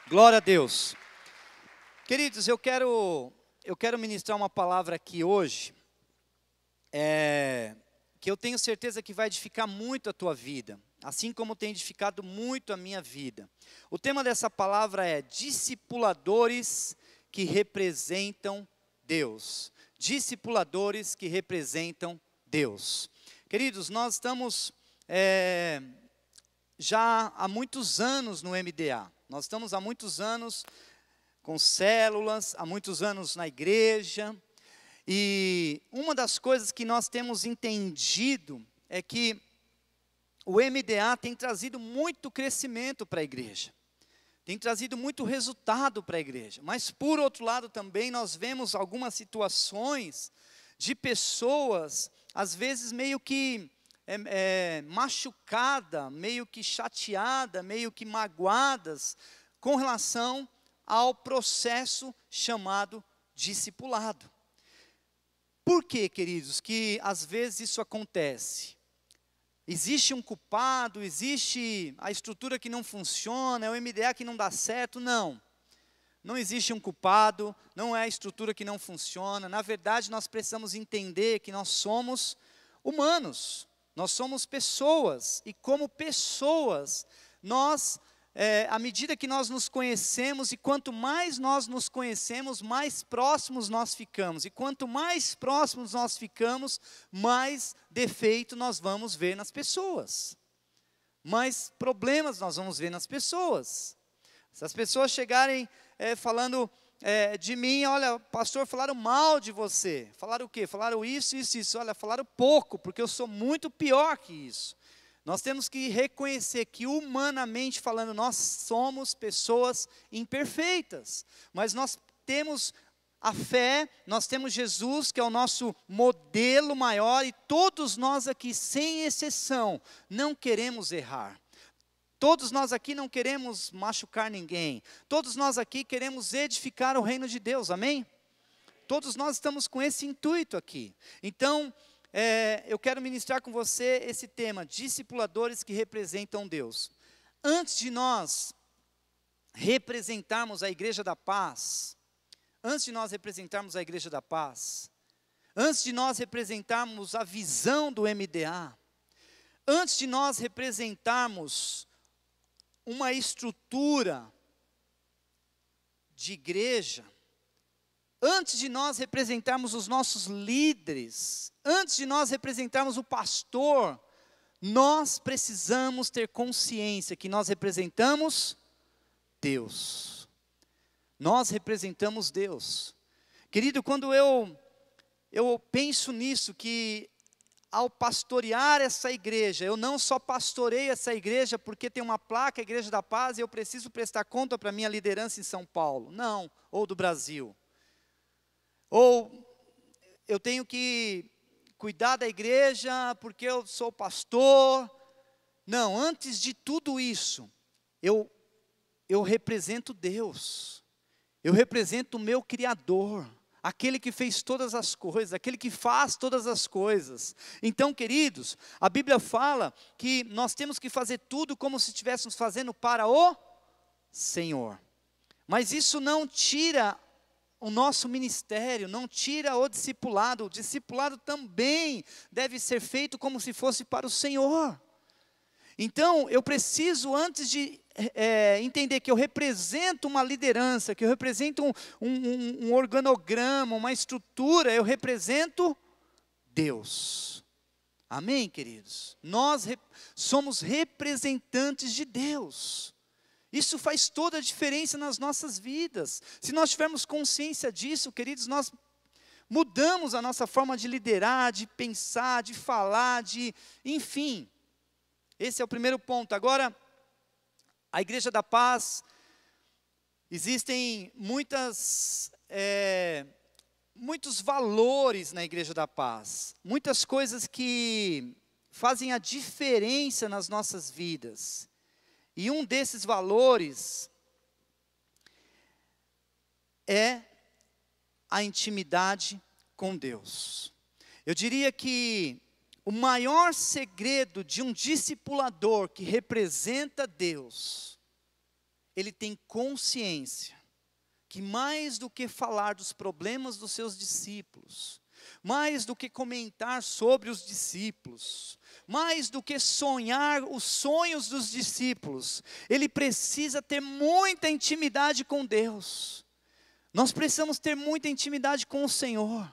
Glória a Deus. Queridos, eu quero ministrar uma palavra aqui hoje, que eu tenho certeza que vai edificar muito a tua vida, assim como tem edificado muito a minha vida. O tema dessa palavra é discipuladores que representam Deus. Discipuladores que representam Deus. Queridos, nós estamos já há muitos anos no MDA. Nós estamos há muitos anos com células, há muitos anos na igreja. E uma das coisas que nós temos entendido é que o MDA tem trazido muito crescimento para a igreja. Tem trazido muito resultado para a igreja. Mas por outro lado também nós vemos algumas situações de pessoas, às vezes meio que machucada, meio que chateada, meio que magoadas com relação ao processo chamado discipulado. Por que, queridos, que às vezes isso acontece? Existe um culpado, existe a estrutura que não funciona, é o MDA que não dá certo? Não. Não existe um culpado, não é a estrutura que não funciona. Na verdade, nós precisamos entender que nós somos humanos. Nós somos pessoas, e como pessoas, nós, à medida que nós nos conhecemos, e quanto mais nós nos conhecemos, mais próximos nós ficamos. E quanto mais próximos nós ficamos, mais defeito nós vamos ver nas pessoas. Mais problemas nós vamos ver nas pessoas. Se as pessoas chegarem falando de mim, olha, pastor, falaram mal de você. Falaram o quê? Falaram isso. Olha, falaram pouco, porque eu sou muito pior que isso. Nós temos que reconhecer que, humanamente falando, nós somos pessoas imperfeitas. Mas nós temos a fé, nós temos Jesus, que é o nosso modelo maior, e todos nós aqui, sem exceção, não queremos errar. Todos nós aqui não queremos machucar ninguém. Todos nós aqui queremos edificar o reino de Deus, amém? Todos nós estamos com esse intuito aqui. Então, eu quero ministrar com você esse tema, discipuladores que representam Deus. Antes de nós representarmos a Igreja da Paz, antes de nós representarmos a visão do MDA, antes de nós representarmos uma estrutura de igreja, antes de nós representarmos os nossos líderes, antes de nós representarmos o pastor, nós precisamos ter consciência que nós representamos Deus. Nós representamos Deus. Querido, quando eu penso nisso, que ao pastorear essa igreja, eu não só pastoreio essa igreja porque tem uma placa, Igreja da Paz, e eu preciso prestar conta para a minha liderança em São Paulo. Não, ou do Brasil. Ou eu tenho que cuidar da igreja porque eu sou pastor. Não, antes de tudo isso, eu represento Deus. Eu represento o meu Criador. Aquele que fez todas as coisas, aquele que faz todas as coisas. Então, queridos, a Bíblia fala que nós temos que fazer tudo como se estivéssemos fazendo para o Senhor. Mas isso não tira o nosso ministério, não tira o discipulado. O discipulado também deve ser feito como se fosse para o Senhor. Então, eu preciso, antes de entender que eu represento uma liderança, que eu represento um organograma, uma estrutura, eu represento Deus. Amém, queridos? Nós somos representantes de Deus. Isso faz toda a diferença nas nossas vidas. Se nós tivermos consciência disso, queridos, nós mudamos a nossa forma de liderar, de pensar, de falar, enfim. Esse é o primeiro ponto. Agora, a Igreja da Paz, existem muitos valores na Igreja da Paz, muitas coisas que fazem a diferença nas nossas vidas. E um desses valores é a intimidade com Deus. Eu diria que o maior segredo de um discipulador que representa Deus ele tem consciência que mais do que falar dos problemas dos seus discípulos, mais do que comentar sobre os discípulos, mais do que sonhar os sonhos dos discípulos, ele precisa ter muita intimidade com Deus. Nós precisamos ter muita intimidade com o Senhor,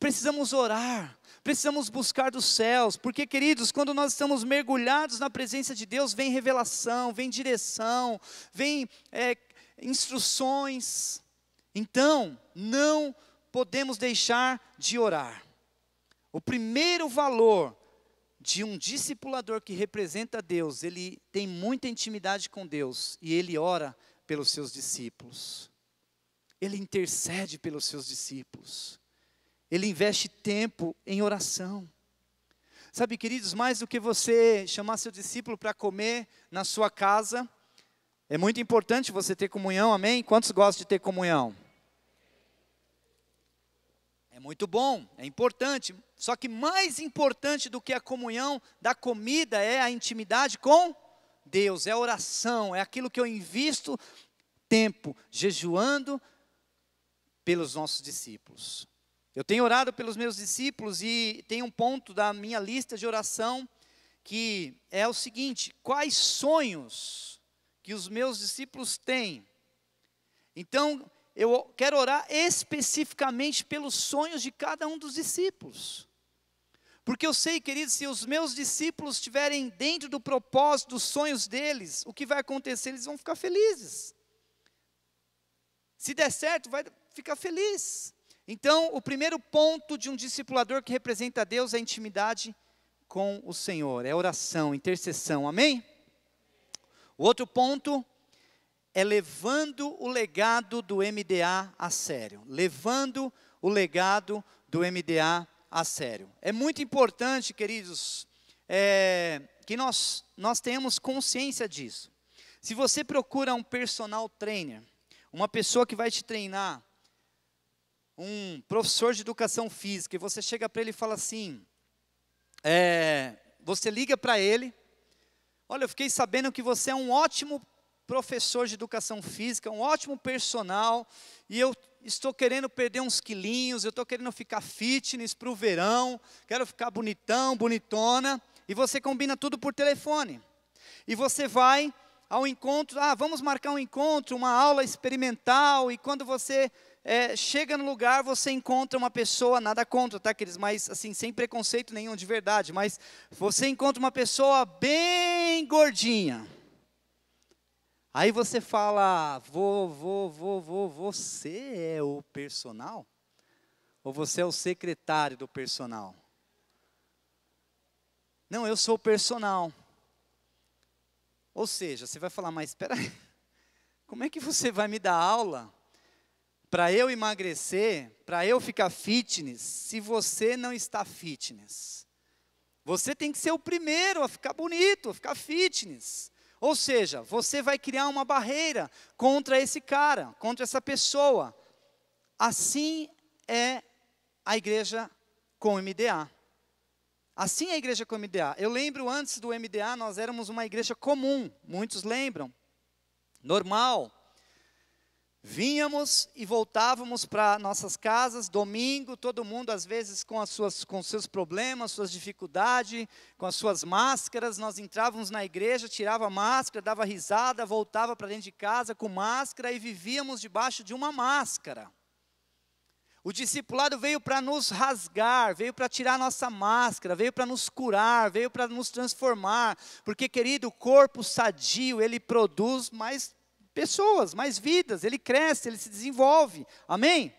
precisamos orar, precisamos buscar dos céus, porque, queridos, quando nós estamos mergulhados na presença de Deus, vem revelação, vem direção, vem instruções. Então, não podemos deixar de orar. O primeiro valor de um discipulador que representa Deus, ele tem muita intimidade com Deus, e ele ora pelos seus discípulos. Ele intercede pelos seus discípulos. Ele investe tempo em oração. Sabe, queridos, mais do que você chamar seu discípulo para comer na sua casa, é muito importante você ter comunhão, amém? Quantos gostam de ter comunhão? É muito bom, é importante. Só que mais importante do que a comunhão da comida é a intimidade com Deus, é a oração, é aquilo que eu invisto tempo jejuando pelos nossos discípulos. Eu tenho orado pelos meus discípulos e tem um ponto da minha lista de oração que é o seguinte: quais sonhos que os meus discípulos têm? Então, eu quero orar especificamente pelos sonhos de cada um dos discípulos. Porque eu sei, queridos, se os meus discípulos estiverem dentro do propósito dos sonhos deles, o que vai acontecer? Eles vão ficar felizes. Se der certo, vai ficar feliz. Então, o primeiro ponto de um discipulador que representa a Deus é a intimidade com o Senhor, é oração, intercessão, amém? O outro ponto é levando o legado do MDA a sério, levando o legado do MDA a sério. É muito importante, queridos, que nós tenhamos consciência disso. Se você procura um personal trainer, uma pessoa que vai te treinar, um professor de educação física, e você chega para ele e fala assim, você liga para ele, olha, eu fiquei sabendo que você é um ótimo professor de educação física, um ótimo personal, e eu estou querendo perder uns quilinhos, eu estou querendo ficar fitness para o verão, quero ficar bonitão, bonitona, e você combina tudo por telefone. E você vai ao encontro, vamos marcar um encontro, uma aula experimental, e quando você chega no lugar, você encontra uma pessoa, nada contra, tá, aqueles mais, assim, sem preconceito nenhum de verdade, mas você encontra uma pessoa bem gordinha. Aí você fala, você é o personal? Ou você é o secretário do personal? Não, eu sou o personal. Ou seja, você vai falar, mas espera aí, como é que você vai me dar aula para eu emagrecer, para eu ficar fitness, se você não está fitness? Você tem que ser o primeiro a ficar bonito, a ficar fitness. Ou seja, você vai criar uma barreira contra esse cara, contra essa pessoa. Assim é a igreja com o MDA. Assim é a igreja com o MDA. Eu lembro antes do MDA, nós éramos uma igreja comum, muitos lembram, normal. Vínhamos e voltávamos para nossas casas, domingo, todo mundo às vezes com seus problemas, suas dificuldades, com as suas máscaras. Nós entrávamos na igreja, tirava a máscara, dava risada, voltava para dentro de casa com máscara e vivíamos debaixo de uma máscara. O discipulado veio para nos rasgar, veio para tirar a nossa máscara, veio para nos curar, veio para nos transformar. Porque, querido, o corpo sadio, ele produz mais pessoas, mais vidas, ele cresce, ele se desenvolve, amém?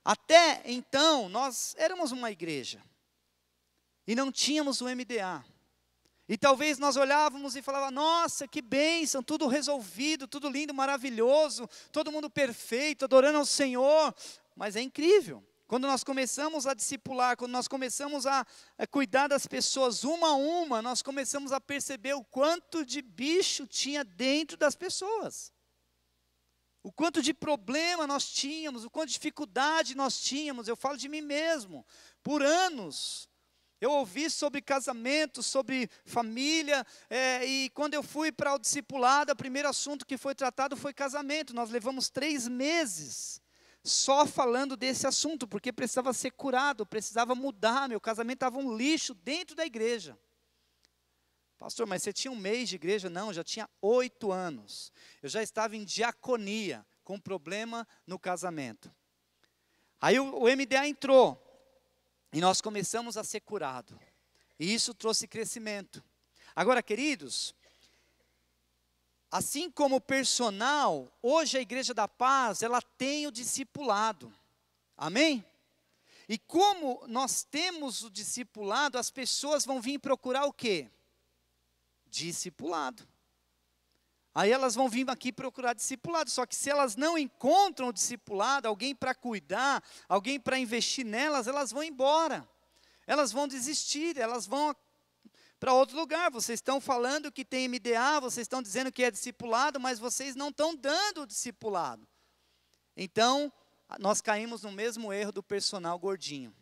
Até então, nós éramos uma igreja, e não tínhamos o MDA, e talvez nós olhávamos e falávamos, nossa, que bênção, tudo resolvido, tudo lindo, maravilhoso, todo mundo perfeito, adorando ao Senhor, mas é incrível. Quando nós começamos a discipular, quando nós começamos a cuidar das pessoas uma a uma, nós começamos a perceber o quanto de bicho tinha dentro das pessoas. O quanto de problema nós tínhamos, o quanto de dificuldade nós tínhamos. Eu falo de mim mesmo. Por anos, eu ouvi sobre casamento, sobre família, e quando eu fui para o discipulado, o primeiro assunto que foi tratado foi casamento. Nós levamos 3 meses só falando desse assunto, porque precisava ser curado, precisava mudar, meu casamento estava um lixo dentro da igreja. Pastor, mas você tinha 1 mês de igreja? Não, já tinha 8 anos. Eu já estava em diaconia, com problema no casamento. Aí o MDA entrou, e nós começamos a ser curados. E isso trouxe crescimento. Agora, queridos, assim como o personal, hoje a Igreja da Paz, ela tem o discipulado. Amém? E como nós temos o discipulado, as pessoas vão vir procurar o quê? Discipulado. Aí elas vão vir aqui procurar discipulado, só que se elas não encontram o discipulado, alguém para cuidar, alguém para investir nelas, elas vão embora. Elas vão desistir, elas vão para outro lugar. Vocês estão falando que tem MDA, vocês estão dizendo que é discipulado, mas vocês não estão dando o discipulado. Então, nós caímos no mesmo erro do personal gordinho.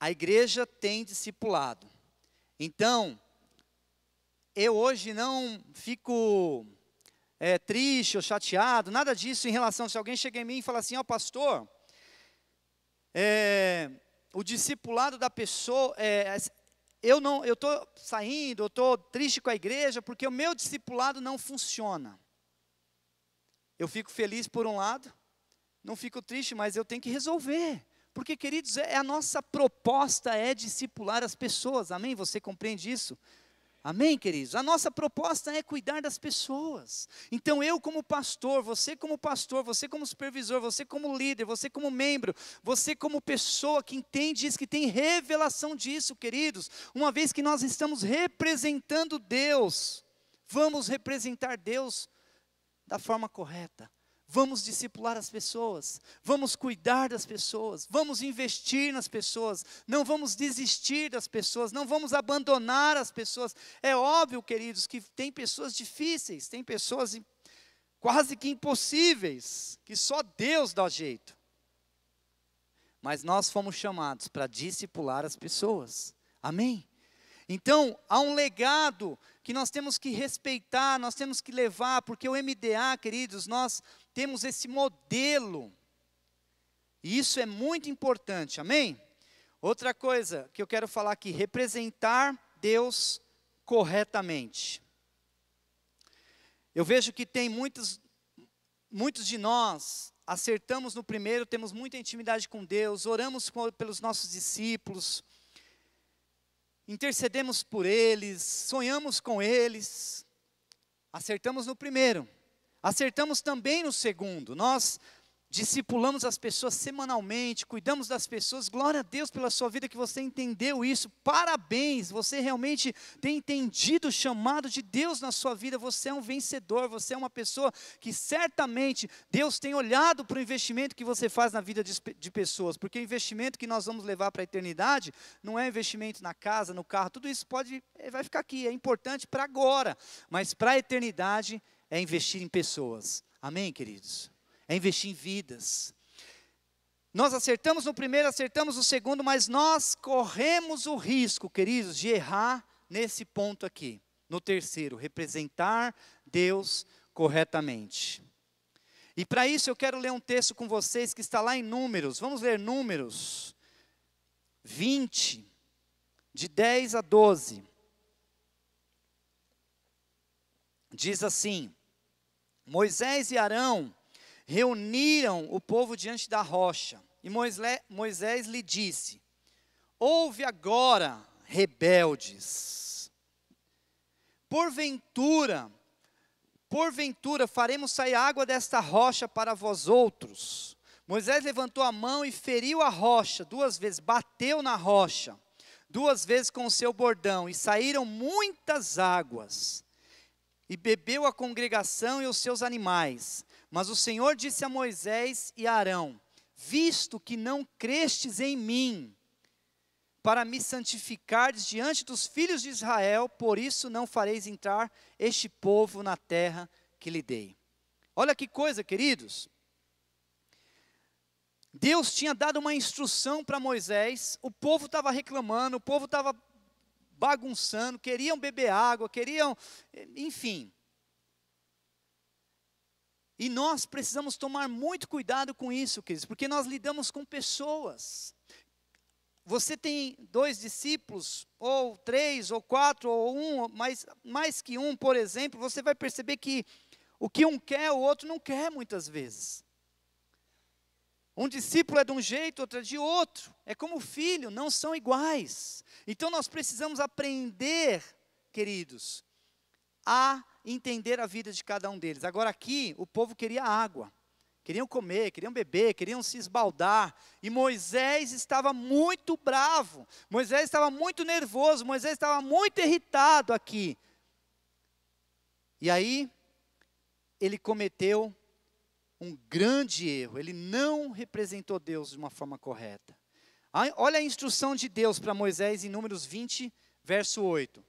A igreja tem discipulado. Então, eu hoje não fico triste ou chateado, nada disso em relação, se alguém chega em mim e fala assim, ó pastor, o discipulado da pessoa, eu estou saindo, eu estou triste com a igreja, porque o meu discipulado não funciona. Eu fico feliz por um lado, não fico triste, mas eu tenho que resolver. Porque, queridos, a nossa proposta é discipular as pessoas, amém? Você compreende isso? Amém, queridos? A nossa proposta é cuidar das pessoas. Então eu como pastor, você como supervisor, você como líder, você como membro, você como pessoa que entende isso, que tem revelação disso, queridos, uma vez que nós estamos representando Deus, vamos representar Deus da forma correta. Vamos discipular as pessoas, vamos cuidar das pessoas, vamos investir nas pessoas, não vamos desistir das pessoas, não vamos abandonar as pessoas. É óbvio, queridos, que tem pessoas difíceis, tem pessoas quase que impossíveis, que só Deus dá jeito. Mas nós fomos chamados para discipular as pessoas, amém? Então, há um legado que nós temos que respeitar, nós temos que levar, porque o MDA, queridos, nós temos esse modelo, e isso é muito importante, amém? Outra coisa que eu quero falar aqui, representar Deus corretamente. Eu vejo que tem muitos de nós, acertamos no primeiro, temos muita intimidade com Deus, oramos pelos nossos discípulos, intercedemos por eles, sonhamos com eles, acertamos no primeiro, acertamos também no segundo, nós discipulamos as pessoas semanalmente, cuidamos das pessoas, glória a Deus pela sua vida que você entendeu isso, parabéns, você realmente tem entendido o chamado de Deus na sua vida, você é um vencedor, você é uma pessoa que certamente Deus tem olhado para o investimento que você faz na vida de pessoas, porque o investimento que nós vamos levar para a eternidade, não é investimento na casa, no carro, tudo isso vai ficar aqui, é importante para agora, mas para a eternidade é investir em pessoas, amém, queridos? É investir em vidas. Nós acertamos no primeiro, acertamos no segundo, mas nós corremos o risco, queridos, de errar nesse ponto aqui. No terceiro, representar Deus corretamente. E para isso eu quero ler um texto com vocês que está lá em Números. Vamos ler Números 20, de 10 a 12. Diz assim: Moisés e Arão reuniram o povo diante da rocha, e Moisés lhe disse: ouve agora, rebeldes, porventura faremos sair água desta rocha para vós outros. Moisés levantou a mão e feriu a rocha 2 vezes, bateu na rocha 2 vezes com o seu bordão, e saíram muitas águas, e bebeu a congregação e os seus animais. Mas o Senhor disse a Moisés e a Arão: visto que não crestes em mim, para me santificardes diante dos filhos de Israel, por isso não fareis entrar este povo na terra que lhe dei. Olha que coisa, queridos. Deus tinha dado uma instrução para Moisés, o povo estava reclamando, o povo estava bagunçando, queriam beber água, enfim. E nós precisamos tomar muito cuidado com isso, queridos, porque nós lidamos com pessoas. Você tem 2 discípulos, ou 3, ou 4, ou 1, mas mais que um, por exemplo, você vai perceber que o que um quer, o outro não quer muitas vezes. Um discípulo é de um jeito, outro é de outro. É como filho, não são iguais. Então nós precisamos aprender, queridos, a entender a vida de cada um deles. Agora aqui, o povo queria água. Queriam comer, queriam beber, queriam se esbaldar. E Moisés estava muito bravo. Moisés estava muito nervoso. Moisés estava muito irritado aqui. E aí, ele cometeu um grande erro. Ele não representou Deus de uma forma correta. Olha a instrução de Deus para Moisés em Números 20, verso 8.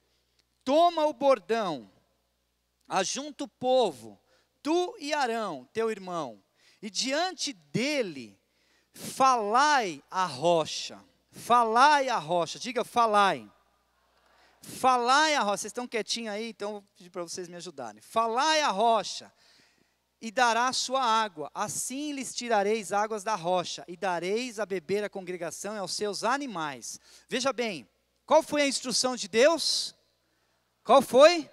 Toma o bordão, ajunta o povo, tu e Arão, teu irmão, e diante dele, falai a rocha. Falai a rocha. Diga, falai. Falai a rocha. Vocês estão quietinhos aí, então eu vou pedir para vocês me ajudarem. Falai a rocha, e dará sua água. Assim lhes tirareis águas da rocha, e dareis a beber à congregação e aos seus animais. Veja bem, qual foi a instrução de Deus? Qual foi?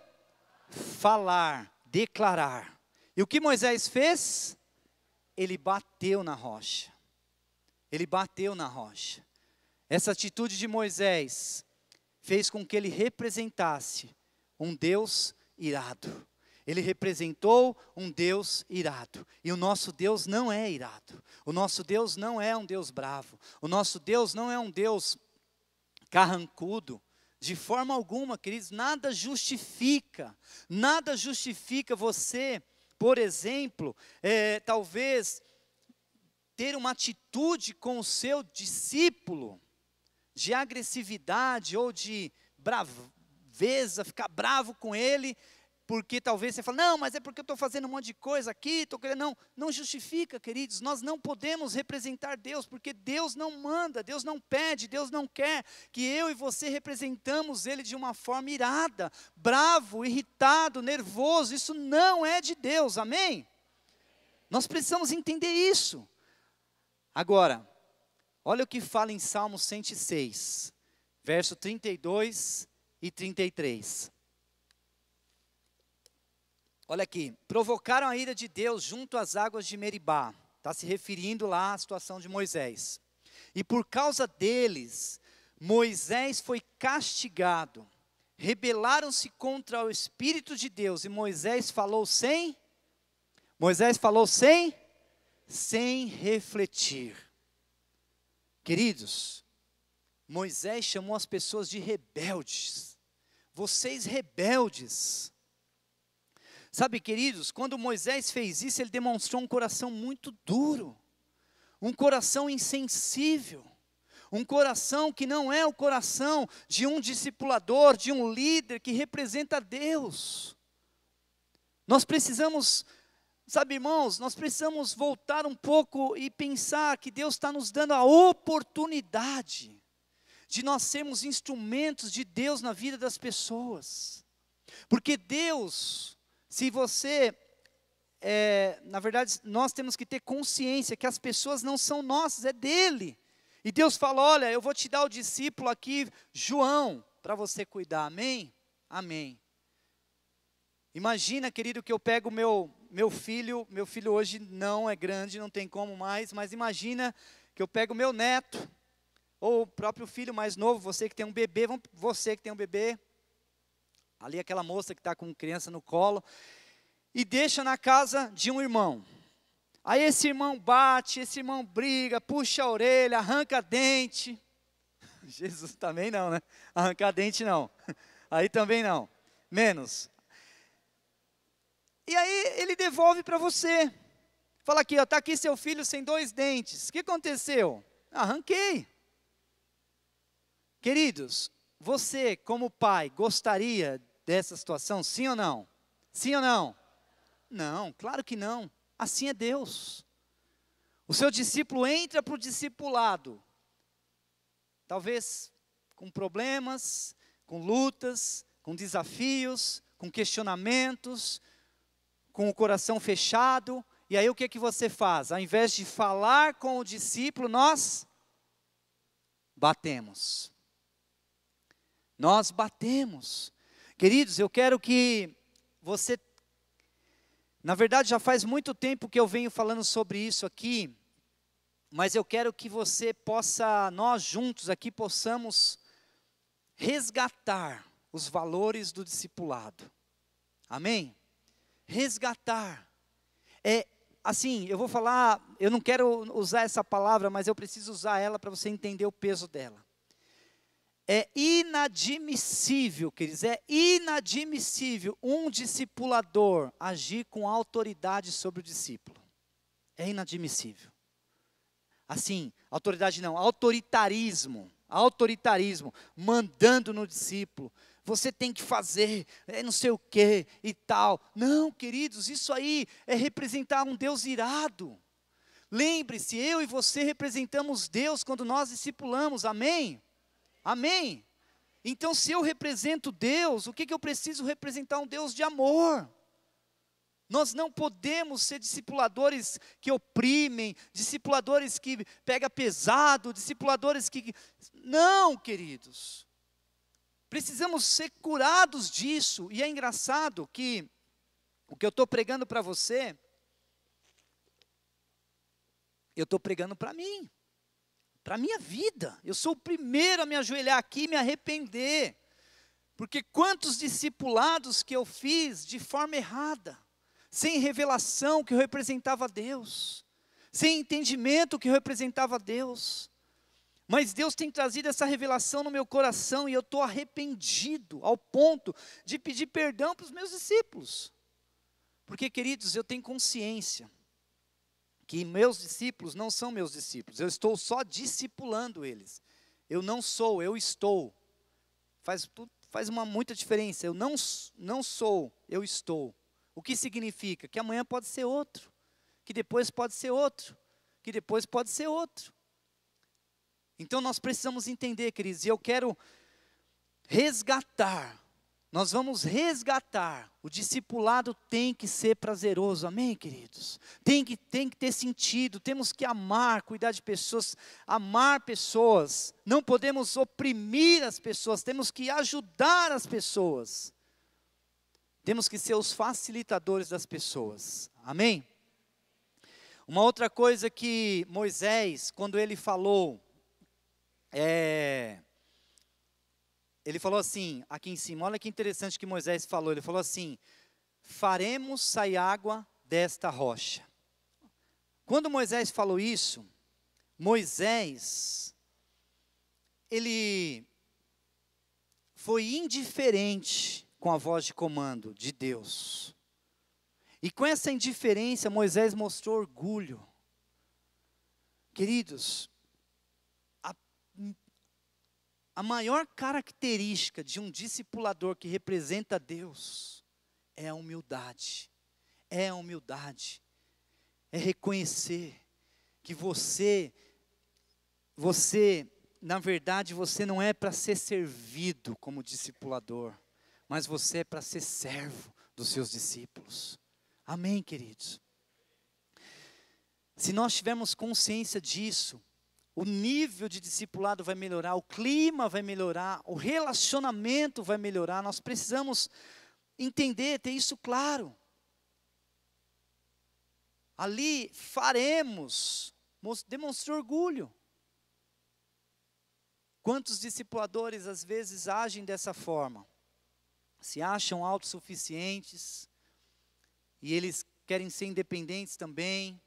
Falar, declarar. E o que Moisés fez? Ele bateu na rocha. Ele bateu na rocha. Essa atitude de Moisés fez com que ele representasse um Deus irado. Ele representou um Deus irado. E o nosso Deus não é irado. O nosso Deus não é um Deus bravo. O nosso Deus não é um Deus carrancudo. De forma alguma, queridos, nada justifica você, por exemplo, talvez ter uma atitude com o seu discípulo de agressividade ou de braveza, ficar bravo com ele, porque talvez você fale, não, mas é porque eu estou fazendo um monte de coisa aqui, não justifica, queridos, nós não podemos representar Deus, porque Deus não manda, Deus não pede, Deus não quer que eu e você representamos Ele de uma forma irada, bravo, irritado, nervoso, isso não é de Deus, amém? Nós precisamos entender isso. Agora, olha o que fala em Salmo 106, verso 32 e 33. Olha aqui, provocaram a ira de Deus junto às águas de Meribá. Está se referindo lá à situação de Moisés. E por causa deles, Moisés foi castigado. Rebelaram-se contra o Espírito de Deus. E Moisés falou sem refletir. Queridos, Moisés chamou as pessoas de rebeldes. Vocês rebeldes. Sabe, queridos, quando Moisés fez isso, ele demonstrou um coração muito duro, um coração insensível, um coração que não é o coração de um discipulador, de um líder que representa Deus. Nós precisamos, sabe, irmãos, nós precisamos voltar um pouco e pensar que Deus está nos dando a oportunidade de nós sermos instrumentos de Deus na vida das pessoas, porque Deus... Se você, na verdade, nós temos que ter consciência que as pessoas não são nossas, é dele. E Deus fala, olha, eu vou te dar o discípulo aqui, João, para você cuidar, amém? Amém. Imagina, querido, que eu pego meu filho hoje não é grande, não tem como mais, mas imagina que eu pego meu neto, ou o próprio filho mais novo, você que tem um bebê, ali aquela moça que está com criança no colo, e deixa na casa de um irmão. Aí esse irmão bate, esse irmão briga, puxa a orelha, arranca dente. Jesus também não, né? Arrancar dente não. Aí também não. Menos. E aí ele devolve para você. Fala aqui, está aqui seu filho sem 2 dentes. O que aconteceu? Arranquei. Queridos, você como pai gostaria dessa situação, sim ou não? Sim ou não? Não, claro que não. Assim é Deus. O seu discípulo entra para o discipulado, talvez com problemas, com lutas, com desafios, com questionamentos, com o coração fechado. E aí o que você faz? Ao invés de falar com o discípulo, nós batemos. Nós batemos. Queridos, eu quero que você... Na verdade, já faz muito tempo que eu venho falando sobre isso aqui, mas eu quero que você possa, nós juntos aqui, possamos resgatar os valores do discipulado. Amém? Resgatar. Assim, eu vou falar, eu não quero usar essa palavra, mas eu preciso usar ela para você entender o peso dela. É inadmissível, queridos, é inadmissível um discipulador agir com autoridade sobre o discípulo. É inadmissível. Assim, autoridade não, autoritarismo, mandando no discípulo. Você tem que fazer, não sei o que e tal. Não, queridos, isso aí é representar um Deus irado. Lembre-se, eu e você representamos Deus quando nós discipulamos, amém? Amém? Então, se eu represento Deus, o que eu preciso representar? Um Deus de amor. Nós não podemos ser discipuladores que oprimem, discipuladores que pegam pesado, discipuladores que... Não, queridos. Precisamos ser curados disso. E é engraçado que o que eu estou pregando para você, eu estou pregando para mim. Para a minha vida, eu sou o primeiro a me ajoelhar aqui e me arrepender, porque quantos discipulados que eu fiz de forma errada, sem revelação que eu representava Deus, sem entendimento que eu representava Deus, mas Deus tem trazido essa revelação no meu coração e eu estou arrependido, ao ponto de pedir perdão para os meus discípulos, porque queridos, eu tenho consciência, que meus discípulos não são meus discípulos, eu estou só discipulando eles. Eu não sou, eu estou. Faz muita diferença. Eu não sou, eu estou. O que significa? Que amanhã pode ser outro, que depois pode ser outro, que depois pode ser outro. Então nós precisamos entender, queridos, e eu quero resgatar. Nós vamos resgatar. O discipulado tem que ser prazeroso, amém, queridos? Tem que ter sentido, temos que amar, cuidar de pessoas, amar pessoas. Não podemos oprimir as pessoas, temos que ajudar as pessoas. Temos que ser os facilitadores das pessoas, amém? Uma outra coisa que Moisés, quando ele falou, ele falou assim, aqui em cima, olha que interessante que Moisés falou, ele falou assim, faremos sair água desta rocha. Quando Moisés falou isso, Moisés, ele foi indiferente com a voz de comando de Deus. E com essa indiferença, Moisés mostrou orgulho. Queridos, a maior característica de um discipulador que representa Deus é a humildade. É a humildade. É reconhecer que você, na verdade, você não é para ser servido como discipulador, mas você é para ser servo dos seus discípulos. Amém, queridos? Se nós tivermos consciência disso, o nível de discipulado vai melhorar, o clima vai melhorar, o relacionamento vai melhorar. Nós precisamos entender, ter isso claro. Ali faremos, demonstrou orgulho. Quantos discipuladores às vezes agem dessa forma? Se acham autossuficientes e eles querem ser independentes também,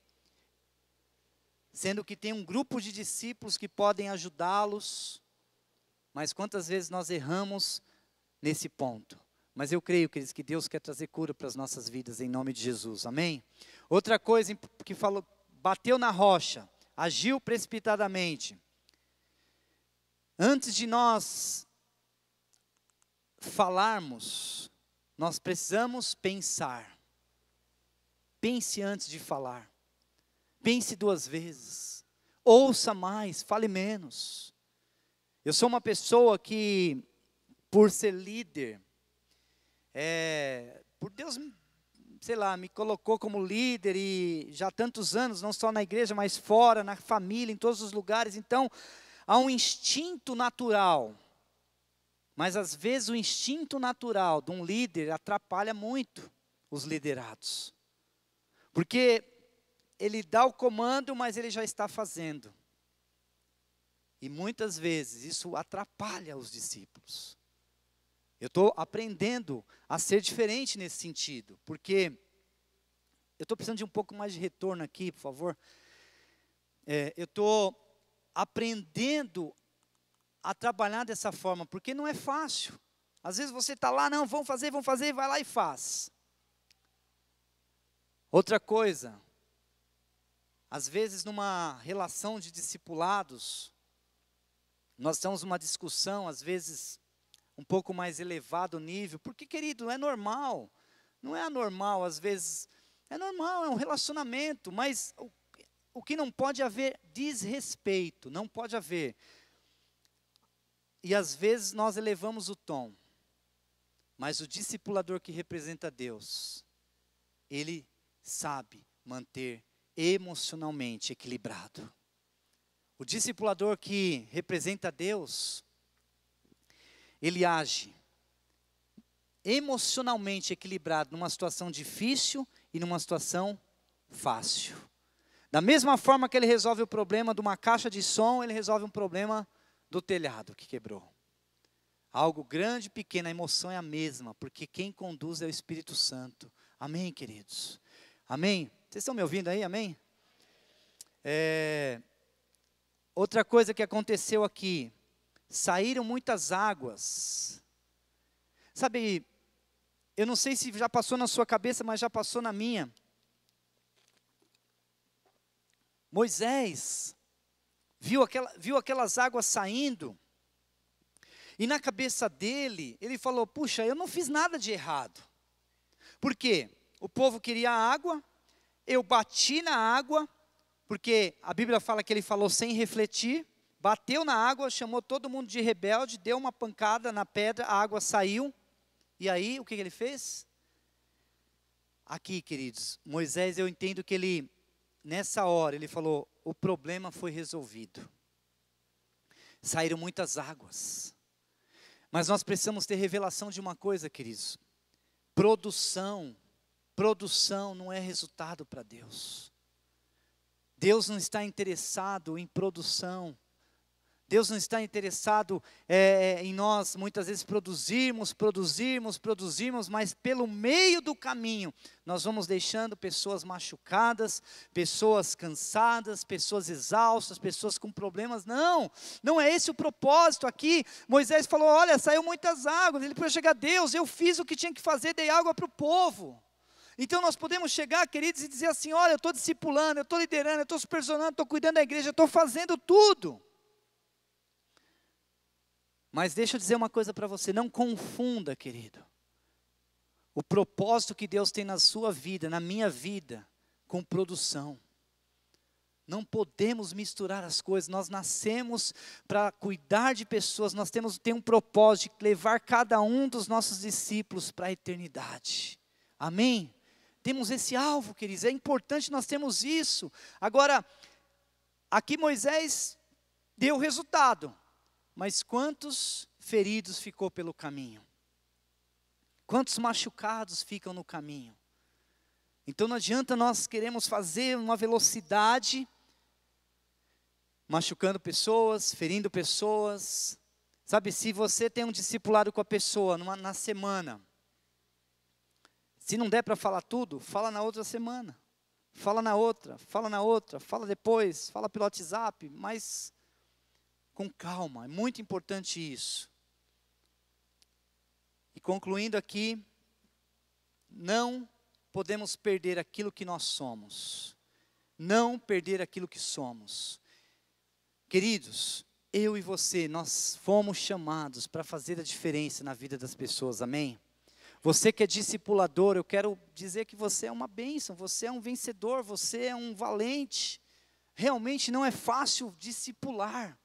sendo que tem um grupo de discípulos que podem ajudá-los, mas quantas vezes nós erramos nesse ponto? Mas eu creio, queridos, que Deus quer trazer cura para as nossas vidas, em nome de Jesus, amém? Outra coisa que falou, bateu na rocha, agiu precipitadamente. Antes de nós falarmos, nós precisamos pensar. Pense antes de falar. pense duas vezes, ouça mais, fale menos. Eu sou uma pessoa que, por ser líder, por Deus, sei lá, me colocou como líder e já há tantos anos, não só na igreja, mas fora, na família, em todos os lugares. Então, há um instinto natural, mas às vezes o instinto natural de um líder atrapalha muito os liderados. Porque ele dá o comando, mas ele já está fazendo. E muitas vezes isso atrapalha os discípulos. Eu estou aprendendo a ser diferente nesse sentido, porque eu estou precisando de um pouco mais de retorno aqui, por favor. Eu estou aprendendo a trabalhar dessa forma, porque não é fácil. Às vezes você está lá, não, vamos fazer, vai lá e faz. Outra coisa, às vezes numa relação de discipulados, nós estamos numa discussão, às vezes um pouco mais elevado o nível, porque, querido, é normal, não é anormal, às vezes, é normal, é um relacionamento, mas o que não pode haver desrespeito, não pode haver. E às vezes nós elevamos o tom, mas o discipulador que representa Deus, ele sabe manter emocionalmente equilibrado. O discipulador que representa Deus, ele age emocionalmente equilibrado numa situação difícil e numa situação fácil. Da mesma forma que ele resolve o problema de uma caixa de som, ele resolve um problema do telhado que quebrou. Algo grande e pequeno, a emoção é a mesma, porque quem conduz é o Espírito Santo. Amém, queridos? Amém? Vocês estão me ouvindo aí? Amém? Outra coisa que aconteceu aqui, saíram muitas águas. Sabe, eu não sei se já passou na sua cabeça, mas já passou na minha. Moisés viu aquelas águas saindo, e na cabeça dele, ele falou, puxa, eu não fiz nada de errado. Por quê? O povo queria água, eu bati na água, porque a Bíblia fala que ele falou sem refletir, bateu na água, chamou todo mundo de rebelde, deu uma pancada na pedra, a água saiu, e aí o que ele fez? Aqui, queridos, Moisés, eu entendo que ele, nessa hora, ele falou, o problema foi resolvido. Saíram muitas águas. Mas nós precisamos ter revelação de uma coisa, queridos. Produção não é resultado para Deus. Deus não está interessado em produção. Deus não está interessado em nós, muitas vezes, produzirmos, mas pelo meio do caminho, nós vamos deixando pessoas machucadas, pessoas cansadas, pessoas exaustas, pessoas com problemas. Não é esse o propósito aqui. Moisés falou, olha, saiu muitas águas. Ele pôde chegar, Deus, eu fiz o que tinha que fazer, dei água para o povo. Então nós podemos chegar, queridos, e dizer assim, olha, eu estou discipulando, eu estou liderando, eu estou supervisionando, estou cuidando da igreja, eu estou fazendo tudo. Mas deixa eu dizer uma coisa para você, não confunda, querido, o propósito que Deus tem na sua vida, na minha vida, com produção. Não podemos misturar as coisas, nós nascemos para cuidar de pessoas, nós temos um propósito de levar cada um dos nossos discípulos para a eternidade. Amém? Temos esse alvo, queridos, é importante nós termos isso. Agora, aqui Moisés deu o resultado. Mas quantos feridos ficou pelo caminho? Quantos machucados ficam no caminho? Então não adianta nós queremos fazer uma velocidade, machucando pessoas, ferindo pessoas. Sabe, se você tem um discipulado com a pessoa na semana, se não der para falar tudo, fala na outra semana. Fala na outra, fala depois, fala pelo WhatsApp, mas com calma, é muito importante isso. E concluindo aqui, não podemos perder aquilo que nós somos. Não perder aquilo que somos. Queridos, eu e você, nós fomos chamados para fazer a diferença na vida das pessoas, amém? Você que é discipulador, eu quero dizer que você é uma bênção, você é um vencedor, você é um valente. Realmente não é fácil discipular.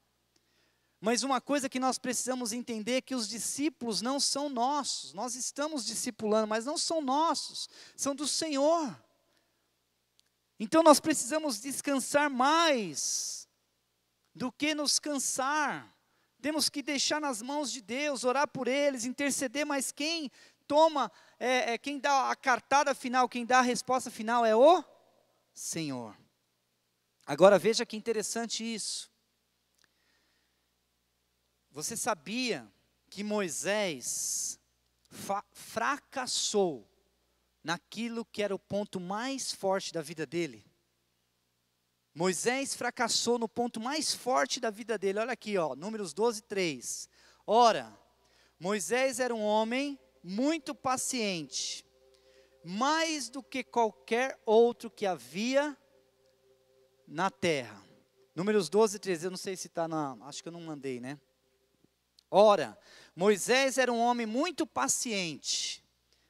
Mas uma coisa que nós precisamos entender é que os discípulos não são nossos. Nós estamos discipulando, mas não são nossos, são do Senhor. Então nós precisamos descansar mais do que nos cansar. Temos que deixar nas mãos de Deus, orar por eles, interceder, mas quem toma, quem dá a cartada final, quem dá a resposta final é o Senhor. Agora veja que interessante isso. Você sabia que Moisés fracassou naquilo que era o ponto mais forte da vida dele? Moisés fracassou no ponto mais forte da vida dele. Olha aqui, Números 12, 3. Ora, Moisés era um homem muito paciente, mais do que qualquer outro que havia na terra. Números 12, 13. Eu não sei se está acho que eu não mandei, né? Ora, Moisés era um homem muito paciente,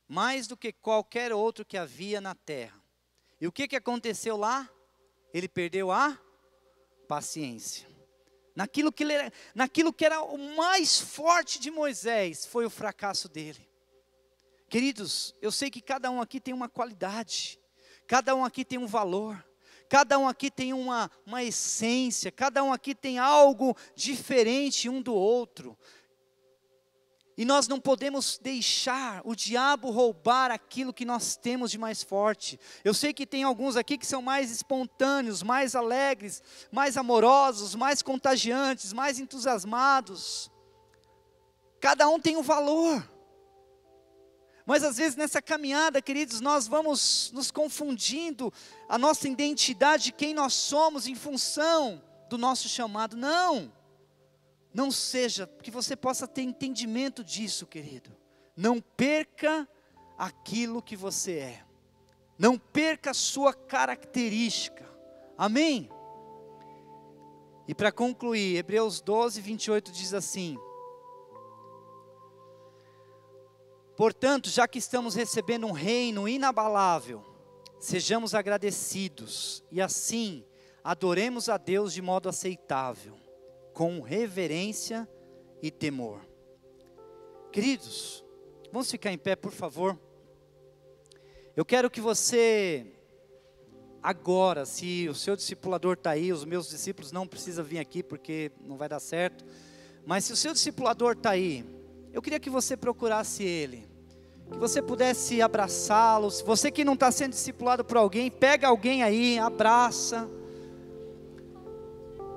mais do que qualquer outro que havia na terra. E o que aconteceu lá? Ele perdeu a paciência. Naquilo que era o mais forte de Moisés, foi o fracasso dele. Queridos, eu sei que cada um aqui tem uma qualidade, cada um aqui tem um valor, cada um aqui tem uma essência, cada um aqui tem algo diferente um do outro. E nós não podemos deixar o diabo roubar aquilo que nós temos de mais forte. Eu sei que tem alguns aqui que são mais espontâneos, mais alegres, mais amorosos, mais contagiantes, mais entusiasmados. Cada um tem um valor. Mas às vezes nessa caminhada, queridos, nós vamos nos confundindo a nossa identidade de quem nós somos em função do nosso chamado. Não seja, que você possa ter entendimento disso, querido. Não perca aquilo que você é. Não perca a sua característica. Amém? E para concluir, Hebreus 12, 28 diz assim: portanto, já que estamos recebendo um reino inabalável, sejamos agradecidos e assim adoremos a Deus de modo aceitável, com reverência e temor. Queridos, vamos ficar em pé, por favor. Eu quero que você, agora, se o seu discipulador está aí, os meus discípulos não precisam vir aqui porque não vai dar certo, mas se o seu discipulador está aí, eu queria que você procurasse ele, que você pudesse abraçá-lo. Se você que não está sendo discipulado por alguém, pega alguém aí, abraça.